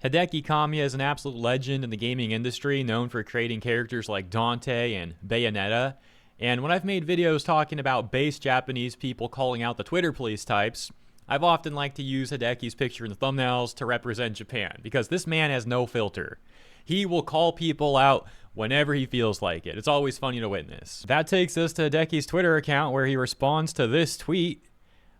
Hideki Kamiya is an absolute legend in the gaming industry, known for creating characters like Dante and Bayonetta. And when I've made videos talking about base Japanese people calling out the Twitter police types, I've often liked to use Hideki's picture in the thumbnails to represent Japan, because this man has no filter. He will call people out whenever he feels like it. It's always funny to witness. That takes us to Hideki's Twitter account, where he responds to this tweet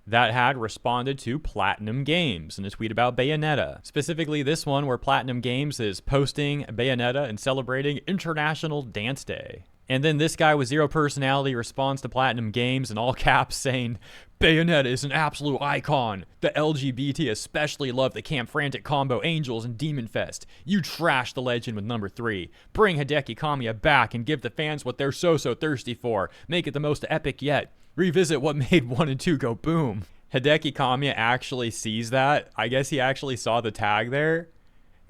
that had responded to Platinum Games in a tweet about Bayonetta. Specifically this one, where Platinum Games is posting Bayonetta and celebrating International Dance Day. And then this guy with zero personality responds to Platinum Games in all caps saying, "Bayonetta is an absolute icon. The LGBT especially love the Camp Frantic combo Angels and Demon Fest. You trashed the legend with number 3. Bring Hideki Kamiya back and give the fans what they're so thirsty for. Make it the most epic yet. Revisit what made 1 and 2 go boom." Hideki Kamiya actually sees that. I guess he actually saw the tag there.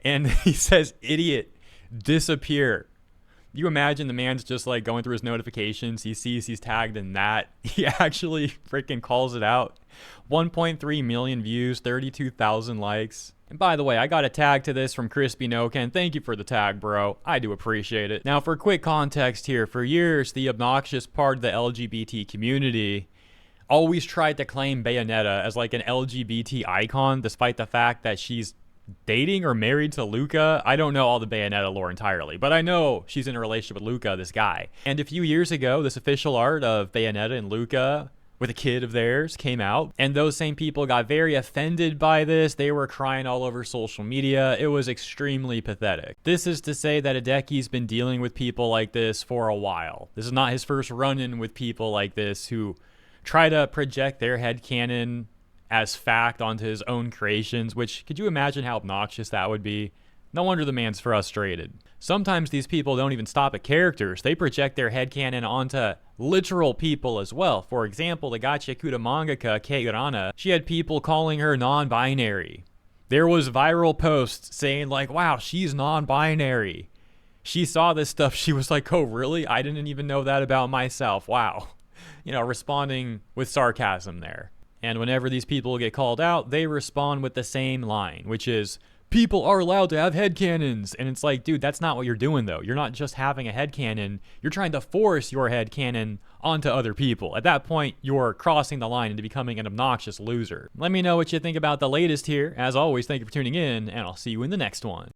And he says, "Idiot, disappear." You imagine the man's just like going through his notifications. He sees he's tagged in that. He actually freaking calls it out. 1.3 million views, 32,000 likes. And by the way, I got a tag to this from Crispy Noken. Thank you for the tag, bro. I do appreciate it. Now, for quick context here, for years, the obnoxious part of the LGBT community always tried to claim Bayonetta as like an LGBT icon, despite the fact that she's dating or married to Luca. I don't know all the Bayonetta lore entirely, but I know she's in a relationship with Luca, this guy. And a few years ago, this official art of Bayonetta and Luca with a kid of theirs came out, and those same people got very offended by this. They were crying all over social media. It was extremely pathetic. This is to say that Hideki's been dealing with people like this for a while. This is not his first run-in with people like this who try to project their headcanon as fact onto his own creations, which, could you imagine how obnoxious that would be? No wonder the man's frustrated. Sometimes these people don't even stop at characters. They project their headcanon onto literal people as well. For example, the Gachikuta mangaka Kei Urana, she had people calling her non-binary. There was viral posts saying like, "Wow, she's non-binary." She saw this stuff, she was like, "Oh really? I didn't even know that about myself. Wow." You know, responding with sarcasm there. And whenever these people get called out, they respond with the same line, which is, "People are allowed to have headcanons." And it's like, dude, that's not what you're doing, though. You're not just having a headcanon. You're trying to force your headcanon onto other people. At that point, you're crossing the line into becoming an obnoxious loser. Let me know what you think about the latest here. As always, thank you for tuning in, and I'll see you in the next one.